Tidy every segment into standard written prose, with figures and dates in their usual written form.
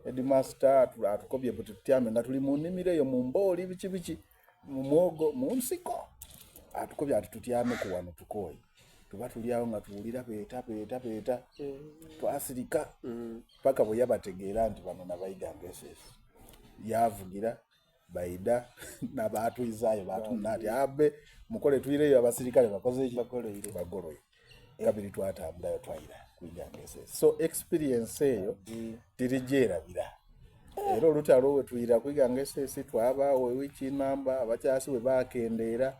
Headmaster atukobye bwe tutyame nga tuli mu nnimiro eyo mu mbooli biki mu mwogo mu nsiko atukobye ati tutyame ku wano tukooye tuba tuli awo nga tuwulira peeta twasirika paka bwe yabategeera nti bano nabayiga ngesesi yavugira baida n'abaatuyizaayo batunna ati abe mukole tuyireyo abasirikale bakoze iki bagoloye kabiri twatambulayo twayira kuyiga ngesesi so experience eyo tirigyerabira era olutalo we tuyira kuyiga ngesesi twabaawo wiki namba abakyasi we bakendeera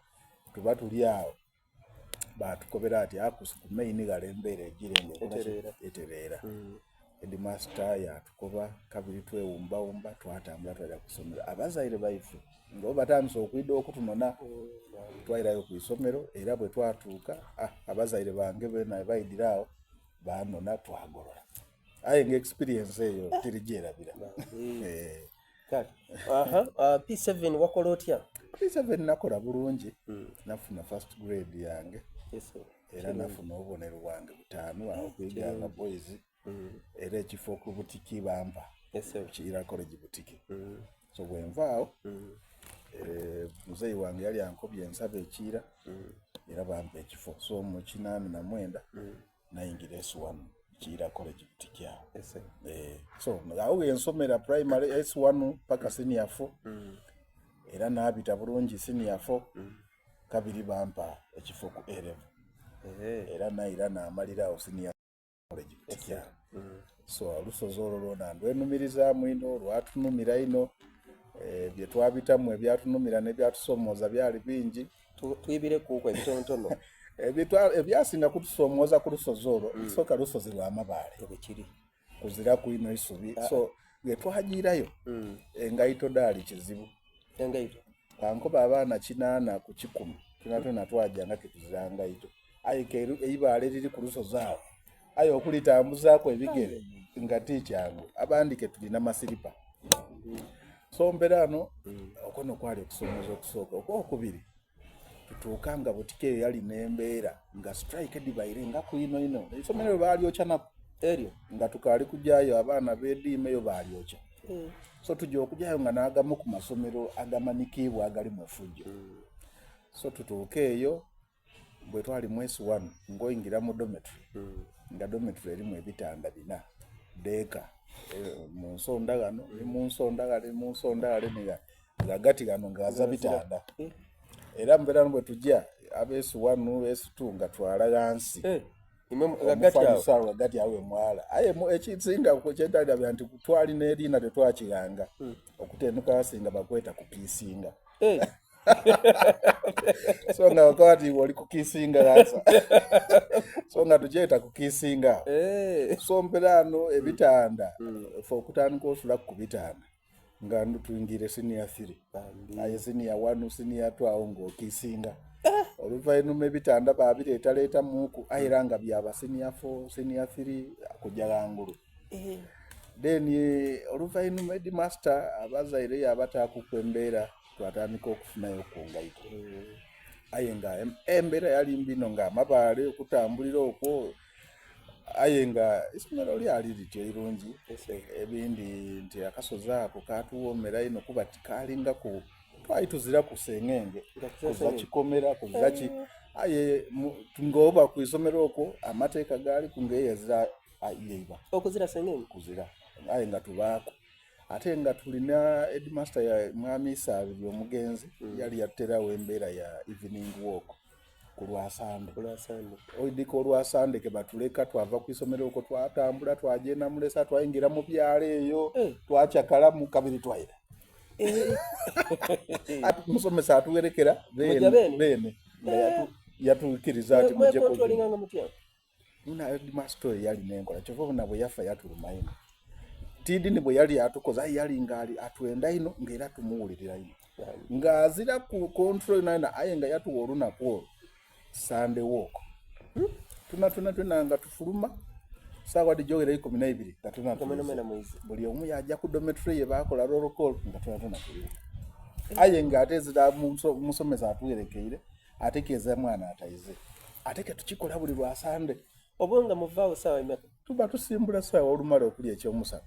tuba tuli awo batukobera ati akusiku maini galembeera egirenge etereera Headmaster yatukoba kabiri twewumbawumba twatambula twajja ku ssomero abazaire baife ngo batandise okwidda okutunona twayirayo ku isomero era bwe twatuuka abazaire bange bena bayidirawo banona twagolola aye nga experience eyo tirigyerabira P7 wakola otya? P7 nakola bulungi nafuna first grade yange era nafuna obubonero bwange butaano awo kwiganga boys era ekifo ku butiki bampa Kiira College butiki so bwenvaawo muzeyi wange yali ankobye ensaba ekiira era bampa ekifo so mu 89 nayingira S1 Kiira College butiki awo so awo ensomera primary S1 paka senior 4 era nabita bulungi senior 4 kabiri bampa ekifo ku A-level era naira n'amalirawo senior college butiki awo so olusozi olwo lwona ndwenumirizamu ino lwatunumira ino bye twabitamu ebyatunumira nebyatusomooza byali bingi tuyibire kuko ebitonotono ebyasinga kutusomooza ku lusozi olwo lusooka lusozi lw'amabaale bwekiri kuzira ku ino isubi so bwe twagirayo engaito daali kizibu engaito kankoba abaana 8 ku 10 tunatona twajjanga ketuzira ngaito aye eibaale liri ku lusozi awo aye okulitambuzaako ebigere nga tikyangu abandike tulina masiripa so mperano okono kwali okusomooza okusooka okwokubiri tutuuka nga butike eyo yali n'embeera nga strike edibaire nga ku ino isomero baalyokya nako eryo nga tukaali kujjayo abaana b'eddiimeyo baalyokya so tujja okujjayo nga n'agamu ku masomero agamanikibwa agali mu fujjo so tutuuka eyo bwe twali mu S1 ngoyingira mu dormitory nga dormitory erimu ebitanda 4 deeka mu nsondagano mu nsondagale ngagati gano ngaza bitanda era mbeerano bwe tujja ab'S1 S2 nga twala gansi gagati awe mwala aye ekisinga kyetalira nti twali n'eriina tetwakiranga okutenduka asinga bakweta kukiisinga so nga wakati wali kukisinga lasa so nga tukyeta kukisinga so mperano ebitanda fo kutandika osula ku bitanda nga tuyingire senior 3 aye senior 1 senior 2 awo ng'okisinga oluvainuma ebitanda babireetaleeta muuku ayera nga byaba senior 4 senior 3 kujja langulu then oluvainuma Headmaster abazaire yabataakuku embeera twatandika okufunayo ku ngaito aye nga embeera yali mbino nga amabaale okutambulira okwo aye nga isomero lyali lityo irungi ebindi nti akasozi ako katuwoomera ino kuba tikalinga ku twali tuzira ku sengenge kuza kikomera kuza ki aye ngoba ku isomero okwo amateeka gaali kungeeyezera ayeiba okuzira sengenge kuzira aye nga tubaako ate nga tulina Headmaster ya mwami Saabiri omugenzi yali yatterawo embeera ya evening walk ku Lwasande oidiko Lwasande ke batuleka twava ku isomero okwo twatambula twagenda mulesa twayingira mu byalo eyo twacakala mu kabiri twayira musomesa atuwerekera bene yatukiriza ati mujje muna Headmaster yali nenkola kyova nabwe yafa yatulumaino tidini bwe yali atukoza yali ngali atwenda ino ngera tumuwulirira ino ngazira ku control nana aye nga yatuwa olunaku Sunday walk tuna nga tufuluma sawa dijogera 12 katuna buli omu yajja ku dormitory ye bakola roll call nga tuna aye nga atezira musomesa atuwerekeire atekeza mwana atayize ateke tukikola buli lwa Sunday obonga muvaawo sawa imeka tuba tusimbula sawa olumala okulya ekyomusana